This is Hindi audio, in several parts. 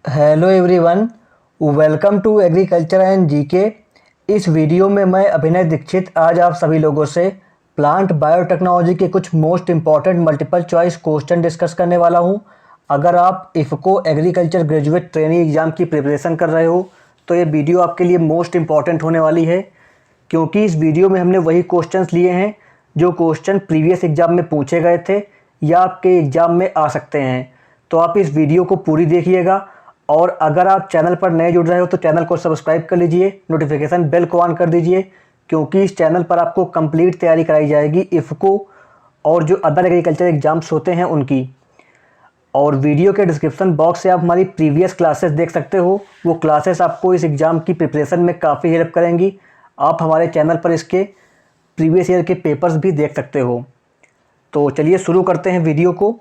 Hello everyone, welcome to agriculture and GK. इस वीडियो में मैं अभिनय दीक्षित आज आप सभी लोगों से प्लांट बायोटेक्नोलॉजी के कुछ most important multiple choice question discuss करने वाला हूं। अगर आप IFFCO agriculture graduate trainee exam की प्रिपरेशन कर रहे हो तो ये वीडियो आपके लिए मोस्ट इम्पॉर्टेंट होने वाली है, क्योंकि इस वीडियो में हमने वही क्वेश्चंस लिए हैं जो क्वेश्चन प्रीवियस एग्ज़ाम में पूछे गए थे या आपके एग्ज़ाम में आ सकते हैं। तो आप इस वीडियो को पूरी देखिएगा, और अगर आप चैनल पर नए जुड़ रहे हो तो चैनल को सब्सक्राइब कर लीजिए, नोटिफिकेशन बेल को ऑन कर दीजिए, क्योंकि इस चैनल पर आपको कंप्लीट तैयारी कराई जाएगी इफ़को और जो अदर एग्रीकल्चर एग्ज़ाम्स होते हैं उनकी। और वीडियो के डिस्क्रिप्शन बॉक्स से आप हमारी प्रीवियस क्लासेस देख सकते हो। वो क्लासेस आपको इस एग्ज़ाम की प्रिपरेशन में काफ़ी हेल्प करेंगी। आप हमारे चैनल पर इसके प्रीवियस ईयर के पेपर्स भी देख सकते हो। तो चलिए शुरू करते हैं वीडियो को।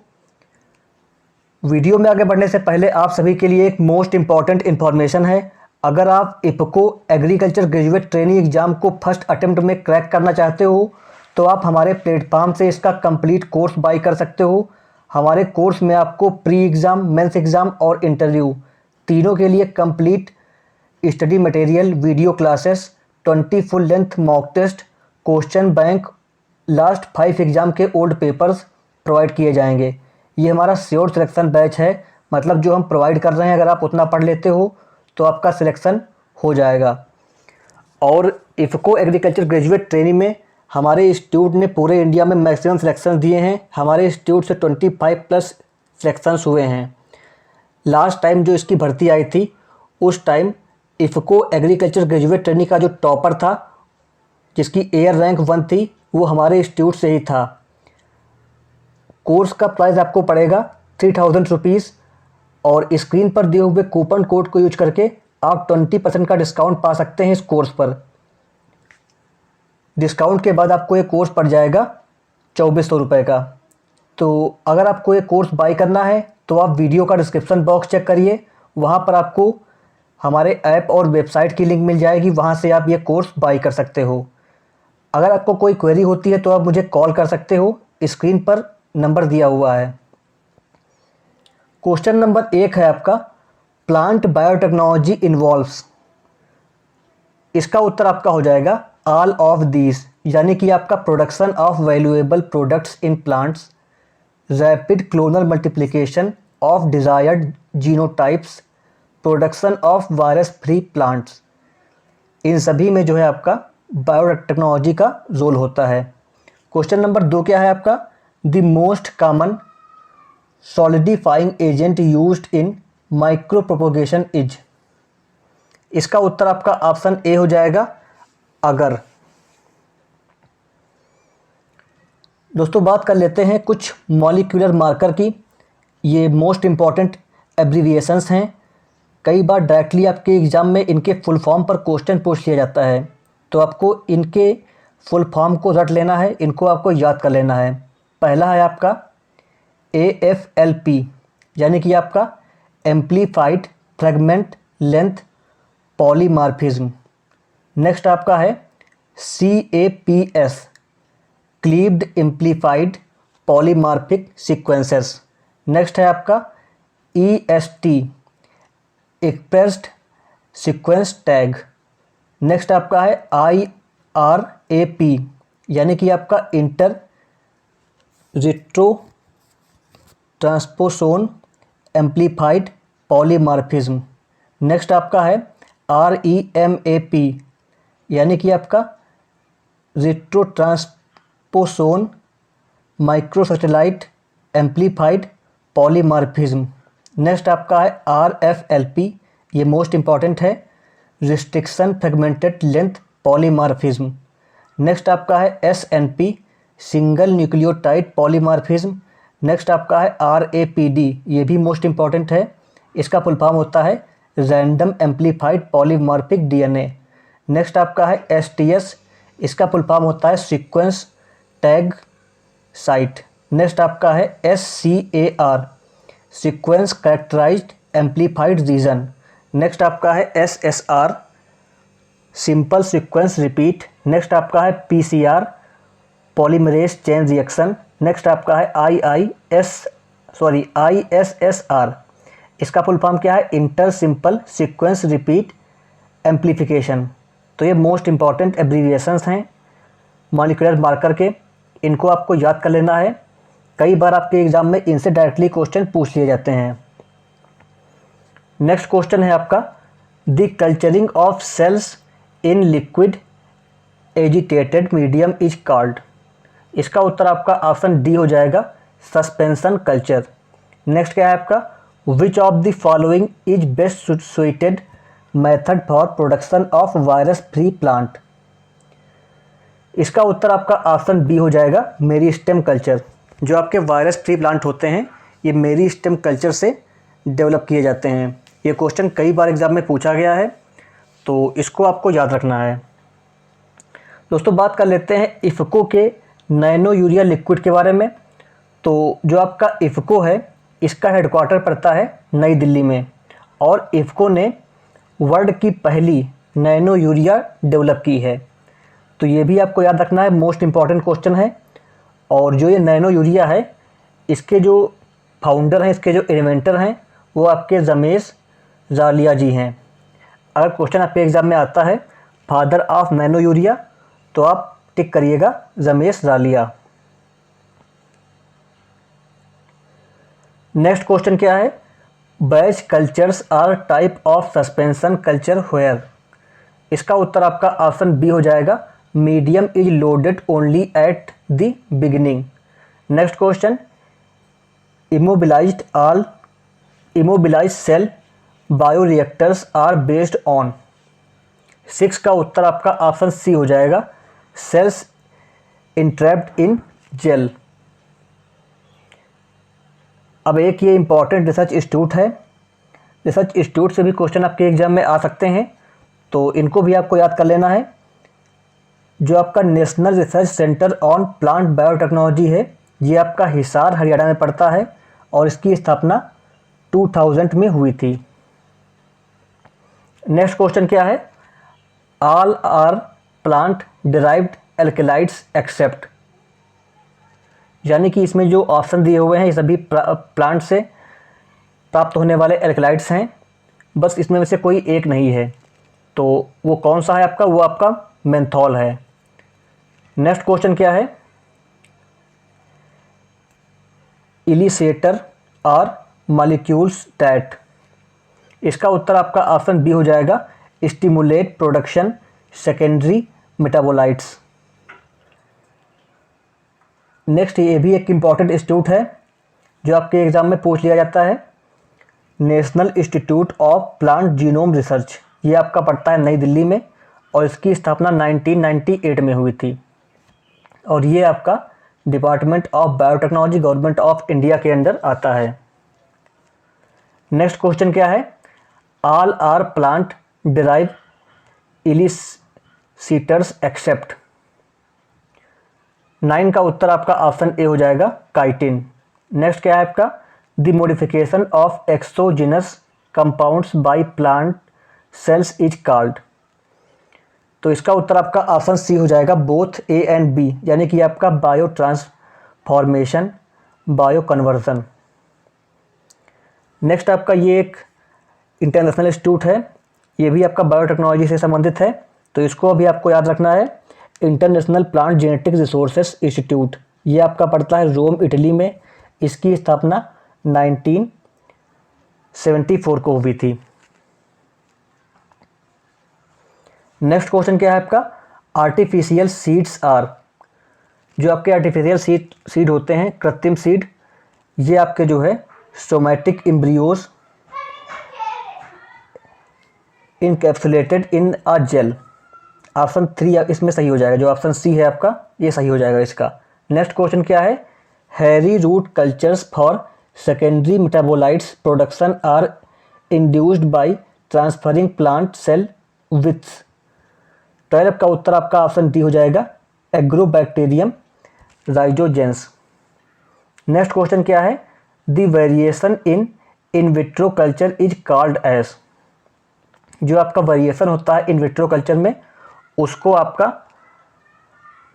वीडियो में आगे बढ़ने से पहले आप सभी के लिए एक मोस्ट इम्पॉर्टेंट इन्फॉर्मेशन है। अगर आप IFFCO agriculture graduate trainee exam को फर्स्ट अटेम्प्ट में क्रैक करना चाहते हो तो आप हमारे प्लेटफॉर्म से इसका कंप्लीट कोर्स बाय कर सकते हो। हमारे कोर्स में आपको प्री एग्ज़ाम, मेंस एग्ज़ाम और इंटरव्यू तीनों के लिए complete study material, video classes, 20 full length mock test, question bank, last 5 exam के ओल्ड पेपर्स प्रोवाइड किए जाएंगे। ये हमारा श्योर सिलेक्शन बैच है, मतलब जो हम प्रोवाइड कर रहे हैं अगर आप उतना पढ़ लेते हो तो आपका सिलेक्शन हो जाएगा। और इफ़को एग्रीकल्चर ग्रेजुएट ट्रेनिंग में हमारे इंस्टीट्यूट ने पूरे इंडिया में मैक्सिमम सिलेक्शन दिए हैं। हमारे इंस्टीट्यूट से 25 प्लस सिलेक्शंस हुए हैं। लास्ट टाइम जो इसकी भर्ती आई थी उस time IFFCO agriculture graduate training का जो टॉपर था, जिसकी एयर रैंक 1 थी, वो हमारे इंस्टीट्यूट से ही था। कोर्स का प्राइस आपको पड़ेगा 3000 रुपीज़, और स्क्रीन पर दिए हुए कूपन कोड को यूज करके आप 20% का डिस्काउंट पा सकते हैं इस कोर्स पर। डिस्काउंट के बाद आपको ये कोर्स पड़ जाएगा 2400 रुपये का। तो अगर आपको ये कोर्स बाय करना है तो आप वीडियो का डिस्क्रिप्शन बॉक्स चेक करिए, वहाँ पर आपको हमारे ऐप और वेबसाइट की लिंक मिल जाएगी, वहाँ से आप ये कोर्स बाय कर सकते हो। अगर आपको कोई क्वेरी होती है तो आप मुझे कॉल कर सकते हो, स्क्रीन पर नंबर दिया हुआ है। क्वेश्चन नंबर 1 है आपका, प्लांट बायोटेक्नोलॉजी इन्वॉल्व्स। इसका उत्तर आपका हो जाएगा ऑल ऑफ दीज, यानी कि आपका production of valuable products in plants, rapid clonal multiplication of desired genotypes, production of virus free plants. इन सभी में जो है आपका बायोटेक्नोलॉजी का रोल होता है। क्वेश्चन नंबर 2 क्या है आपका, the most common solidifying agent used in micro propagation is. इसका उत्तर आपका ऑप्शन ए हो जाएगा अगर। दोस्तों बात कर लेते हैं कुछ मॉलिक्यूलर मार्कर की। ये मोस्ट इम्पॉर्टेंट एब्रीविएशंस हैं। कई बार डायरेक्टली आपके एग्ज़ाम में इनके फुल फॉर्म पर क्वेश्चन पूछ लिया जाता है, तो आपको इनके फुल फॉर्म को रट लेना है, इनको आपको याद कर लेना है। पहला है आपका AFLP, यानी कि आपका एम्प्लीफाइड फ्रेगमेंट लेंथ पॉलीमार्फिज्म। नेक्स्ट आपका है CAPS, cleaved amplified polymorphic sequences. Next है आपका EST, expressed sequence tag. Next आपका है IRAP, यानी कि आपका इंटर रिट्रो ट्रांसपोसोन एम्प्लीफाइड पॉलीमार्फिज्म। नेक्स्ट आपका है REMAP, यानी कि आपका रिट्रो ट्रांसपोसोन माइक्रोसैटेलाइट एम्प्लीफाइड पॉलीमार्फिज्म। नेक्स्ट आपका है RFLP, ये मोस्ट इम्पॉर्टेंट है, रिस्ट्रिक्शन फ्रेगमेंटेड लेंथ पॉलीमार्फिज्म। नेक्स्ट आपका है SNP, सिंगल न्यूक्लियोटाइड पॉलीमार्फिज्म। नेक्स्ट आपका है RAPD, ये भी मोस्ट इम्पॉर्टेंट है, इसका फुल फॉर्म होता है random amplified polymorphic DNA। Next आपका है STS, इसका फुल फॉर्म होता है सीक्वेंस टैग साइट। नेक्स्ट आपका है SCAR, sequence characterized amplified region. Next आपका है SSR, simple sequence repeat. Next आपका है PCR, polymerase chain reaction. Next आपका है ISSR, इसका फुल फॉर्म क्या है? Inter simple sequence repeat amplification. तो ये मोस्ट इंपॉर्टेंट एब्रीविएशंस हैं मॉलिक्यूलर मार्कर के, इनको आपको याद कर लेना है। कई बार आपके एग्जाम में इनसे डायरेक्टली क्वेश्चन पूछ लिए जाते हैं। नेक्स्ट क्वेश्चन है आपका, the culturing of cells in liquid agitated medium is called. इसका उत्तर आपका ऑप्शन डी हो जाएगा, सस्पेंशन कल्चर। नेक्स्ट क्या है आपका, विच of the following is best suited method for production of virus free plant. इसका उत्तर आपका ऑप्शन बी हो जाएगा, मेरिस्टेम कल्चर। जो आपके वायरस फ्री प्लांट होते हैं ये मेरिस्टेम कल्चर से डेवलप किए जाते हैं। ये क्वेश्चन कई बार एग्जाम में पूछा गया है, तो इसको आपको याद रखना है। दोस्तों बात कर लेते हैं इफ़को के नैनो यूरिया लिक्विड के बारे में। तो जो आपका इफ़को है इसका हेडक्वार्टर पड़ता है नई दिल्ली में, और इफ़को ने वर्ल्ड की पहली नैनो यूरिया डेवलप की है। तो ये भी आपको याद रखना है, मोस्ट इम्पॉर्टेंट क्वेश्चन है। और जो ये नैनो यूरिया है इसके जो फाउंडर हैं, इसके जो इन्वेंटर हैं वो आपके रमेश जालिया जी हैं। अगर क्वेश्चन आपके एग्ज़ाम में आता है फादर ऑफ नैनो यूरिया तो आप टिक करिएगा रमेश जालिया। नेक्स्ट क्वेश्चन क्या है, batch cultures are type of suspension culture where. इसका उत्तर आपका ऑप्शन बी हो जाएगा, medium is loaded only at the beginning. Next question, immobilized cell bioreactors are based on. 6 का उत्तर आपका ऑप्शन सी हो जाएगा, सेल्स इंट्रैप्ड इन जेल। अब एक ये इंपॉर्टेंट रिसर्च इंस्टीट्यूट है, रिसर्च इंस्टीट्यूट से भी क्वेश्चन आपके एग्जाम में आ सकते हैं, तो इनको भी आपको याद कर लेना है। जो आपका national research centre on plant biotechnology है ये आपका हिसार हरियाणा में पड़ता है, और इसकी स्थापना 2000 में हुई थी। नेक्स्ट क्वेश्चन क्या है, all are plant derived alkaloids except. यानी कि इसमें जो ऑप्शन दिए हुए हैं ये सभी प्लांट से प्राप्त होने वाले एल्केलाइड्स हैं, बस इसमें में से कोई एक नहीं है। तो वो कौन सा है आपका, वो आपका मेंथॉल है। नेक्स्ट क्वेश्चन क्या है, इलिसेटर और मॉलिक्यूल्स दैट। इसका उत्तर आपका ऑप्शन बी हो जाएगा, stimulate production secondary metabolites. Next ये भी एक इम्पॉर्टेंट इंस्टीट्यूट है जो आपके एग्जाम में पूछ लिया जाता है, national institute of plant genome research. ये आपका पड़ता है नई दिल्ली में, और इसकी स्थापना 1998 में हुई थी, और ये आपका department of biotechnology government of India के अंडर आता है। नेक्स्ट क्वेश्चन क्या है, all are plant derive elicitors except. 9 का उत्तर आपका ऑप्शन ए हो जाएगा, काइटिन। नेक्स्ट क्या है आपका, the modification of exogenous compounds by plant cells is called. तो इसका उत्तर आपका ऑप्शन सी हो जाएगा, बोथ ए एंड बी, यानी कि आपका bio transformation, bio conversion. Next आपका ये एक इंटरनेशनल इंस्टीट्यूट है, ये भी आपका बायोटेक्नोलॉजी से संबंधित है, तो इसको भी आपको याद रखना है, international plant genetic resources institute. ये आपका पड़ता है रोम इटली में, इसकी स्थापना 1974 को हुई थी। नेक्स्ट क्वेश्चन क्या है आपका, आर्टिफिशियल सीड्स आर। जो आपके आर्टिफिशियल सीड होते हैं, कृत्रिम सीड, ये आपके जो है सोमैटिक एम्ब्रियोज इनकैप्सुलेटेड इन अ जेल। ऑप्शन 3 इसमें सही हो जाएगा, जो ऑप्शन सी है आपका ये सही हो जाएगा इसका। नेक्स्ट क्वेश्चन क्या है, hairy root cultures for secondary metabolites production are induced by transferring plant cell with. 12 का उत्तर आपका ऑप्शन डी हो जाएगा, एग्रोबैक्टीरियम राइजोजेंस। नेक्स्ट क्वेश्चन क्या है, the variation in vitro culture is called as. जो आपका वेरिएशन होता है इन विट्रो कल्चर में उसको आपका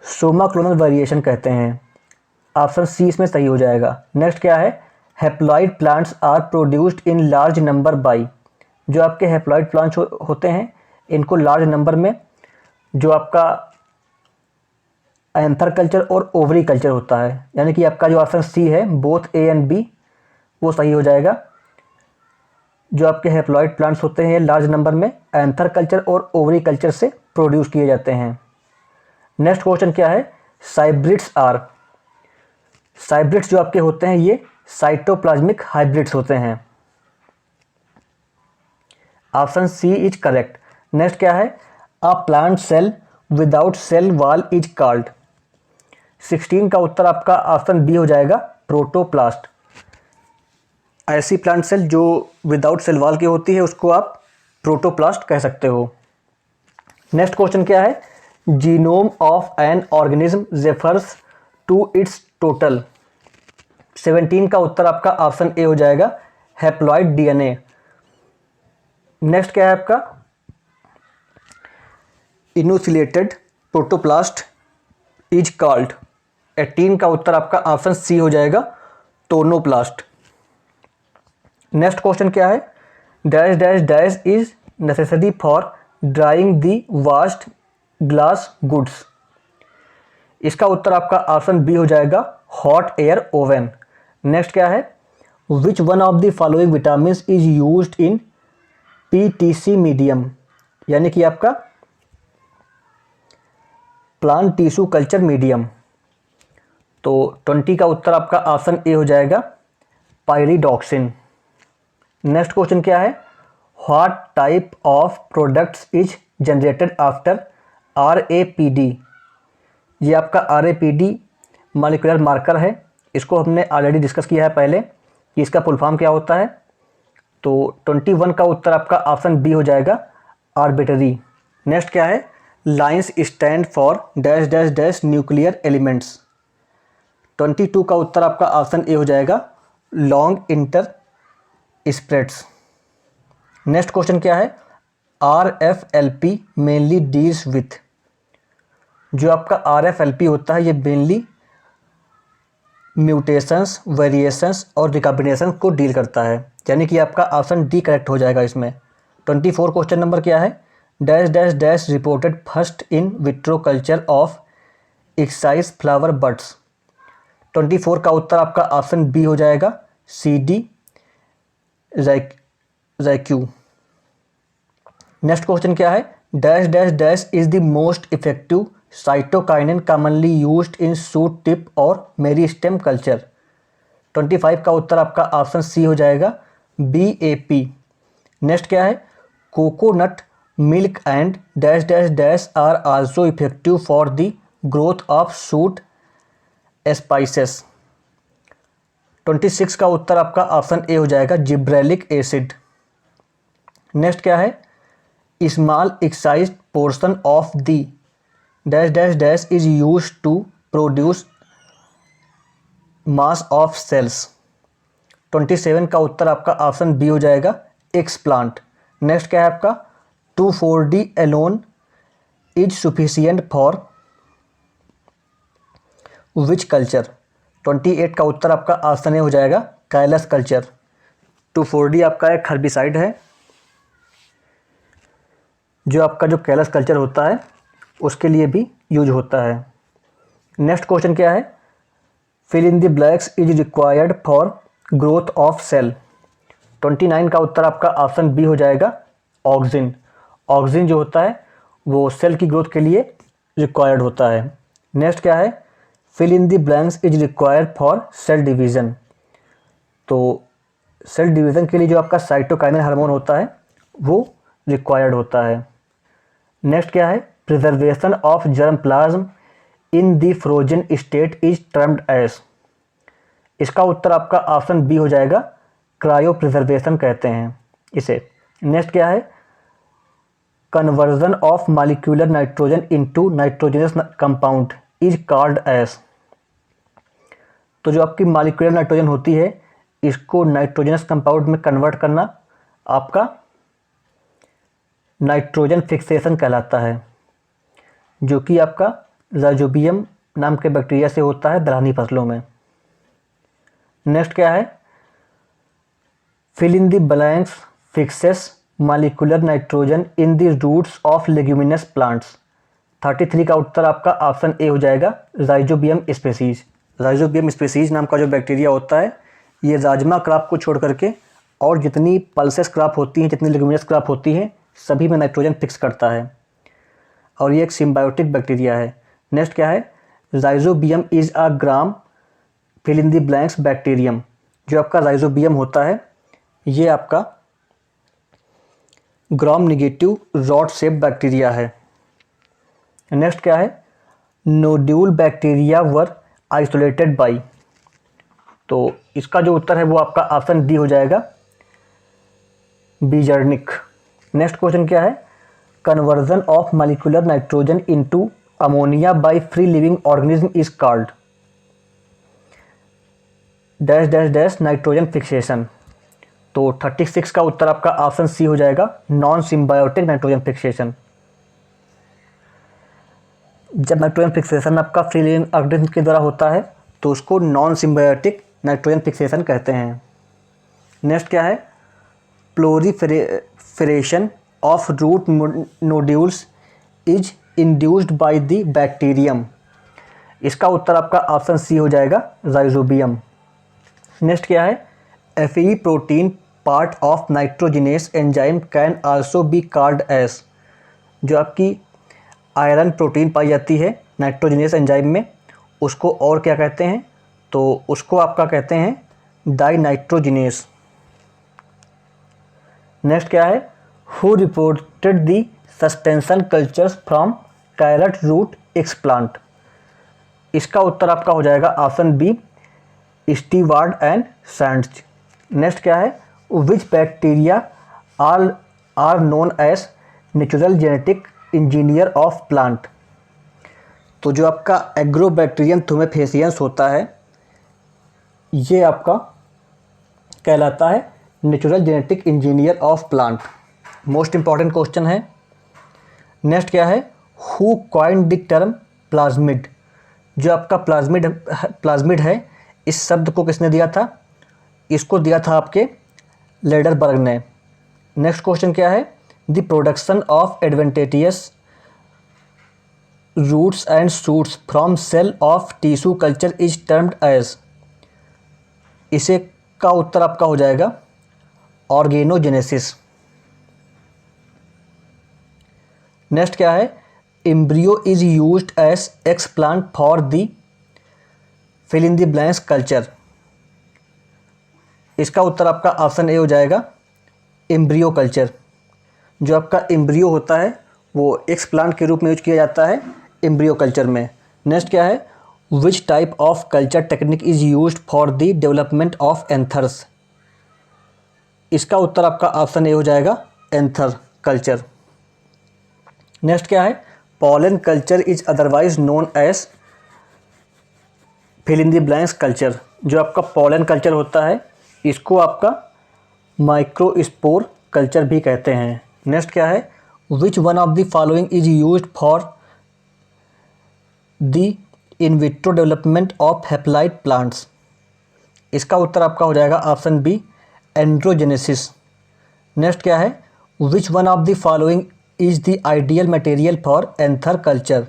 सोमा क्लोनल वेरिएशन कहते हैं। ऑप्शन सी इसमें सही हो जाएगा। नेक्स्ट क्या है, haploid plants are produced in large number by, जो आपके हैप्लॉइड प्लांट्स होते हैं इनको लार्ज नंबर में जो आपका एंथर कल्चर और ओवरी कल्चर होता है, यानी कि आपका जो ऑप्शन सी है बोथ ए एंड बी वो सही हो जाएगा। जो आपके हैप्लॉइड प्लांट्स होते हैं लार्ज नंबर में एंथर कल्चर और ओवरी कल्चर से प्रोड्यूस किए जाते हैं। नेक्स्ट क्वेश्चन क्या है, साइब्रिड्स आर, साइब्रिड्स जो आपके होते हैं ये साइटोप्लाज्मिक हाइब्रिड्स होते हैं। Option C is correct. Next क्या है, a plant cell without cell wall is called, 16 का उत्तर आपका ऑप्शन बी हो जाएगा प्रोटोप्लास्ट। ऐसी प्लांट सेल जो विदाउट सेल वॉल की होती है उसको आप प्रोटोप्लास्ट कह सकते हो। नेक्स्ट क्वेश्चन क्या है, genome of an organism refers to its total, 17 का उत्तर आपका ऑप्शन ए हो जाएगा हैप्लॉइड डीएनए। नेक्स्ट क्या है आपका, इनोसिलेटेड प्रोटोप्लास्ट इज कॉल्ड, 18 का उत्तर आपका ऑप्शन सी हो जाएगा टोनोप्लास्ट। नेक्स्ट क्वेश्चन क्या है, dash dash dash is necessary for drawing the vast glass goods, इसका उत्तर आपका ऑप्शन बी हो जाएगा हॉट एयर ओवन। नेक्स्ट क्या है, which one of the following vitamin is used in PTC medium, यानी कि आपका प्लांट टिश्यू कल्चर मीडियम। तो 20 का उत्तर आपका ऑप्शन ए हो जाएगा पायरिडॉक्सिन। नेक्स्ट क्वेश्चन क्या है, what type of products is generated after RAPD, ये आपका आरएपीडी मॉलिक्यूलर मार्कर है, इसको हमने ऑलरेडी डिस्कस किया है पहले कि इसका फुल फॉर्म क्या होता है। तो 21 का उत्तर आपका ऑप्शन बी हो जाएगा आर्बिटरी। नेक्स्ट क्या है, lines stand for dash dash dash nuclear elements, 22 का उत्तर आपका ऑप्शन ए हो जाएगा long inter spreads. Next question क्या है, आरएफएलपी मेनली डील्स विथ, जो आपका आरएफएलपी होता है ये मेनली म्यूटेशंस, वेरिएशंस और रिकॉम्बिनेशन को डील करता है, यानी कि आपका ऑप्शन डी करेक्ट हो जाएगा इसमें। 24 क्वेश्चन नंबर क्या है, dash dash dash reported first in vitro culture of excise flower buds, 24 का उत्तर आपका ऑप्शन बी हो जाएगा C D LaRue. Next question क्या है, dash dash dash is the most effective cytokinin commonly used in shoot tip और मेरिस्टेम कल्चर, 25 का उत्तर आपका ऑप्शन सी हो जाएगा BAP। नेक्स्ट क्या है, coconut milk and dash dash dash are also effective for the growth of shoot spices, 26 का उत्तर आपका ऑप्शन ए हो जाएगा जिब्रेलिक एसिड। नेक्स्ट क्या है, small excise portion of the dash dash dash is use to produce mass of cells, 27 का उत्तर आपका ऑप्शन बी हो जाएगा एक्स प्लांट। नेक्स्ट क्या है आपका, 2,4-D alone is sufficient for which culture, 28 का उत्तर आपका ऑप्शन ए हो जाएगा कैलस कल्चर। 2,4-D आपका एक हर्बिसाइड है जो आपका जो कैलस कल्चर होता है उसके लिए भी यूज होता है। नेक्स्ट क्वेश्चन क्या है, fill in the blanks is required for growth of cell, 29 का उत्तर आपका ऑप्शन बी हो जाएगा ऑक्सिन। ऑक्सिन जो होता है वो सेल की ग्रोथ के लिए रिक्वायर्ड होता है। नेक्स्ट क्या है, fill in the blanks is required for cell division, तो सेल डिवीज़न के लिए जो आपका साइटोकाइनिन हार्मोन होता है वो रिक्वायर्ड होता है। नेक्स्ट क्या है, preservation of germ plasm in the frozen state is termed as, इसका उत्तर आपका ऑप्शन बी हो जाएगा क्रायो प्रिजर्वेशन कहते हैं इसे। नेक्स्ट क्या है, conversion of molecular nitrogen into nitrogenous compound is called as, तो जो आपकी मॉलिक्यूलर नाइट्रोजन होती है इसको नाइट्रोजनस कंपाउंड में कन्वर्ट करना आपका नाइट्रोजन फिक्सेशन कहलाता है, जो कि आपका राइजोबियम नाम के बैक्टीरिया से होता है दलहनी फसलों में। नेक्स्ट क्या है, fill in the blanks fixes molecular nitrogen in the roots of leguminous plants. 33 का उत्तर आपका ऑप्शन ए हो जाएगा, राइजोबियम स्पेसीज। राइजोबियम स्पेसीज नाम का जो बैक्टीरिया होता है, ये राजमा क्रॉप को छोड़ करके और जितनी पल्सेस क्रॉप होती हैं, जितनी लेग्यूमिनस क्रॉप होती हैं, सभी में नाइट्रोजन फिक्स करता है और ये एक सिम्बायोटिक बैक्टीरिया है। नेक्स्ट क्या है, rhizobium is a gram fill in the blanks bacterium. जो आपका राइजोबियम होता है, ये आपका gram negative rod shape bacteria है। नेक्स्ट क्या है, nodule bacteria were isolated by. तो इसका जो उत्तर है वो आपका ऑप्शन डी हो जाएगा, बीजर्निक। नेक्स्ट क्वेश्चन क्या है, conversion of molecular nitrogen into ammonia by free living organism is called dash dash dash nitrogen fixation. तो 36 का उत्तर आपका ऑप्शन सी हो जाएगा, नॉन सिम्बायोटिक नाइट्रोजन फिक्सेशन। जब नाइट्रोजन फिक्सेशन आपका फ्री लिविंग ऑर्गेनिज्म के द्वारा होता है तो उसको नॉन सिम्बायोटिक नाइट्रोजन फिक्सेशन कहते हैं। नेक्स्ट क्या है, proliferation of root nodules is induced by the bacterium. इसका उत्तर आपका ऑप्शन सी हो जाएगा, राइजोबियम। नेक्स्ट क्या है, FE protein part of nitrogenase enzyme can also be called as. जो आपकी आयरन प्रोटीन पाई जाती है नाइट्रोजिनेस एंजाइम में, उसको और क्या कहते हैं, तो उसको आपका कहते हैं डाई नाइट्रोजिनेस। नेक्स्ट क्या है, who reported the suspension cultures from carrot root explant. इसका उत्तर आपका हो जाएगा option B, Steward and Shantz. Next क्या है, which bacteria are known as natural genetic engineer of plant. तो जो आपका एग्रोबैक्टीरियम थुमेफेसियंस होता है, ये आपका कहलाता है natural genetic engineer of plant. Most important question है। नेक्स्ट क्या है, who coined the term plasmid. जो आपका प्लाज्मिड है, इस शब्द को किसने दिया था, इसको दिया था आपके लेडरबर्ग ने। नेक्स्ट क्वेश्चन क्या है, the production of adventitious roots and shoots from cell of tissue culture is termed as. इसे का उत्तर आपका हो जाएगा ऑर्गेनोजेनेसिस। नेक्स्ट क्या है, embryo is used as explant for the fill in the blanks culture. इसका उत्तर आपका ऑप्शन ए हो जाएगा, एम्ब्रियो कल्चर। जो आपका एम्ब्रियो होता है वो एक्सप्लांट के रूप में यूज किया जाता है एम्ब्रियो कल्चर में। नेक्स्ट क्या है, विच type of culture technique is used for the development of anthers. इसका उत्तर आपका ऑप्शन ए हो जाएगा, एंथर कल्चर। नेक्स्ट क्या है, pollen culture is otherwise known as fill in the blanks culture. जो आपका पॉलन कल्चर होता है, इसको आपका माइक्रोस्पोर कल्चर भी कहते हैं। नेक्स्ट क्या है, which one of the following is used for the in vitro development of haploid plants. इसका उत्तर आपका हो जाएगा ऑप्शन बी, एंड्रोजेनेसिस। नेक्स्ट क्या है, which one of the following is the ideal material for anther culture.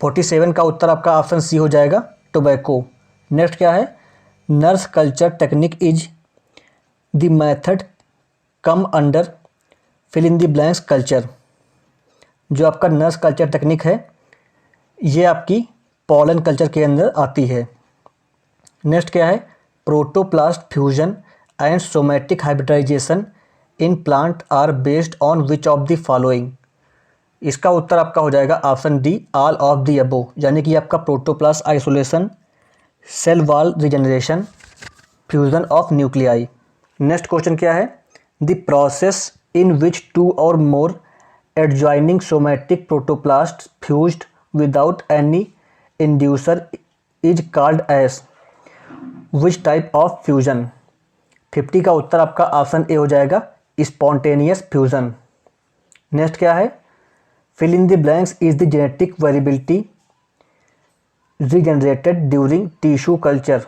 47 का उत्तर आपका ऑप्शन सी हो जाएगा, टोबैको। नेक्स्ट क्या है, nurse culture technique is the method come under fill in the blanks culture. जो आपका नर्स कल्चर टेक्निक है, ये आपकी पॉलन कल्चर के अंदर आती है। नेक्स्ट क्या है, protoplast fusion and somatic hybridization in plant are based on which of the following. इसका उत्तर आपका हो जाएगा option D, all of the above. यानी कि आपका protoplast isolation, cell wall regeneration, fusion of nuclei. Next question क्या है, the process in which two or more adjoining somatic protoplast fused without any inducer is called as. Which type of fusion. 50 का उत्तर आपका ऑप्शन ए हो जाएगा, स्पॉन्टेनियस फ्यूजन। नेक्स्ट क्या है, fill in the blanks is the genetic variability regenerated during tissue culture.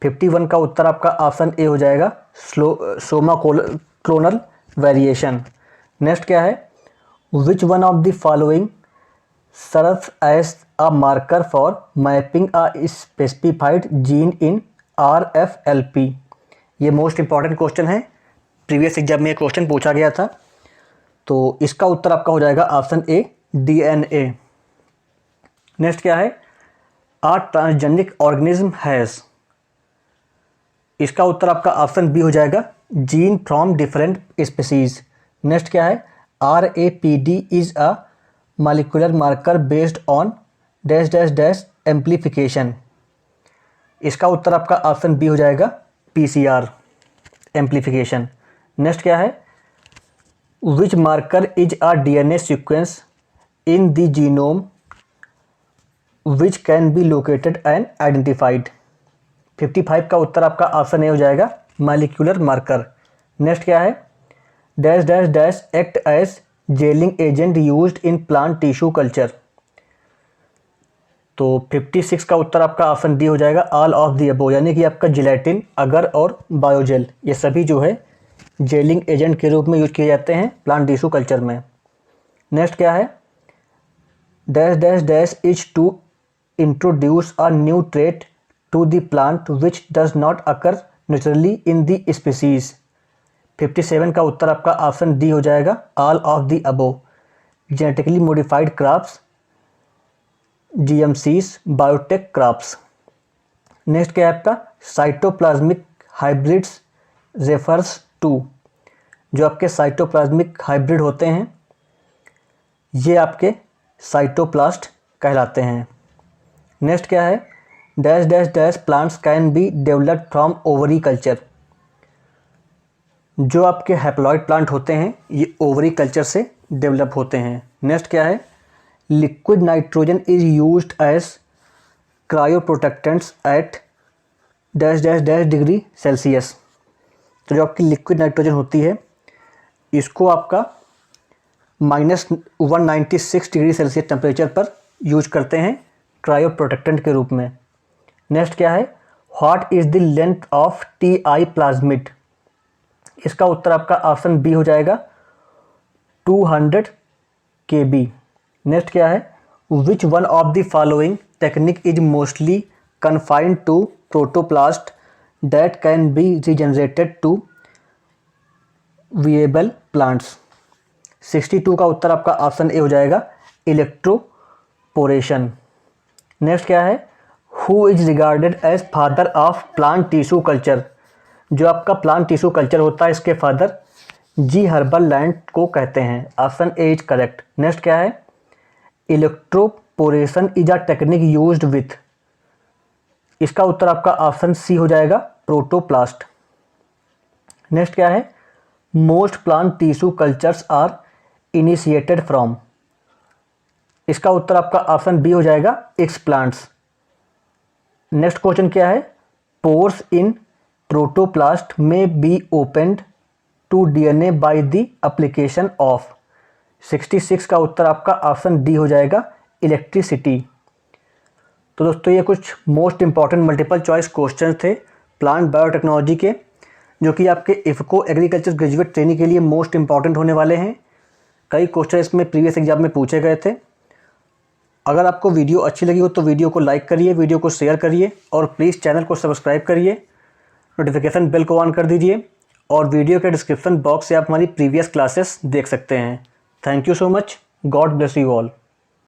51 का उत्तर आपका ऑप्शन ए हो जाएगा, सोमा क्लोनल वेरिएशन। नेक्स्ट क्या है, which one of the following serves as a marker for mapping a specified gene in RFLP। ये मोस्ट इंपॉर्टेंट क्वेश्चन है, प्रीवियस एग्जाम में ये क्वेश्चन पूछा गया था। तो इसका उत्तर आपका हो जाएगा ऑप्शन ए, DNA। नेक्स्ट क्या है, अ ट्रांसजेनिक ऑर्गेनिज्म हैज़। इसका उत्तर आपका ऑप्शन बी हो जाएगा, gene from different species. Next क्या है, RAPD is a molecular marker based on dash dash dash amplification. इसका उत्तर आपका ऑप्शन बी हो जाएगा, PCR एम्प्लीफिकेशन। नेक्स्ट क्या है, which marker is a DNA sequence in the genome which can be located and identified. 55 का उत्तर आपका ऑप्शन ए हो जाएगा, मॉलिक्यूलर मार्कर। नेक्स्ट क्या है, dash dash dash act as gelling agent used in plant tissue culture. तो 56 का उत्तर आपका ऑप्शन डी हो जाएगा, ऑल ऑफ दी अबव, यानी कि आपका जिलेटिन, अगर और बायोजेल, ये सभी जो है जेलिंग एजेंट के रूप में यूज किए जाते हैं प्लांट टिश्यू कल्चर में। नेक्स्ट क्या है, dash dash dash is to introduce a new trait to the plant which does not occur naturally in the species. 57 का उत्तर आपका ऑप्शन डी हो जाएगा, all of the above, genetically modified crops, GMCs, biotech crops. Next क्या है आपका, साइटोप्लाज्मिक हाइब्रिड्स रेफर्स टू। जो आपके साइटोप्लाज्मिक हाइब्रिड होते हैं ये आपके साइटोप्लास्ट कहलाते हैं। नेक्स्ट क्या है, dash dash dash plants can be developed from ovary culture. जो आपके हैप्लॉइड प्लांट होते हैं ये ओवरी कल्चर से डेवलप होते हैं। नेक्स्ट क्या है, liquid nitrogen is used as cryoprotectants at dash dash dash degree Celsius. तो जो आपकी लिक्विड नाइट्रोजन होती है इसको आपका -196 डिग्री सेल्सियस टेम्परेचर पर यूज करते हैं क्रायो प्रोटेक्टेंट के रूप में। नेक्स्ट क्या है, what is the length of TI plasmid. इसका उत्तर आपका ऑप्शन बी हो जाएगा, 200 kb। नेक्स्ट क्या है, which one of the following technique is mostly confined to protoplast that can be regenerated to viable plants. 62 का उत्तर आपका ऑप्शन ए हो जाएगा, इलेक्ट्रोपोरेशन। नेक्स्ट क्या है, who is regarded as father of plant tissue culture. जो आपका प्लांट टिश्यू कल्चर होता है इसके फादर G. हर्बल लैंड को कहते हैं। Option A is correct. Next क्या है, electroporation is a technique used with. इसका उत्तर आपका ऑप्शन सी हो जाएगा, प्रोटोप्लास्ट। नेक्स्ट क्या है, most plant tissue cultures are initiated from. इसका उत्तर आपका ऑप्शन बी हो जाएगा, एक्सप्लांट्स। नेक्स्ट क्वेश्चन क्या है, पोर्स इन प्रोटोप्लास्ट में be opened to DNA by the application of. 66 का उत्तर आपका ऑप्शन डी हो जाएगा, इलेक्ट्रिसिटी। तो दोस्तों ये कुछ most important multiple choice question थे प्लांट बायोटेक्नोलॉजी के, जो कि आपके इफ़को एग्रीकल्चर ग्रेजुएट ट्रेनिंग के लिए मोस्ट इंपॉर्टेंट होने वाले हैं। कई क्वेश्चन इसमें प्रीवियस एग्जाम में पूछे गए थे। अगर आपको वीडियो अच्छी लगी हो तो वीडियो को लाइक करिए, वीडियो को शेयर करिए और प्लीज़ चैनल को सब्सक्राइब करिए, नोटिफिकेशन बेल को ऑन कर दीजिए और वीडियो के डिस्क्रिप्शन बॉक्स से आप हमारी प्रीवियस क्लासेस देख सकते हैं। Thank you so much. God bless you all.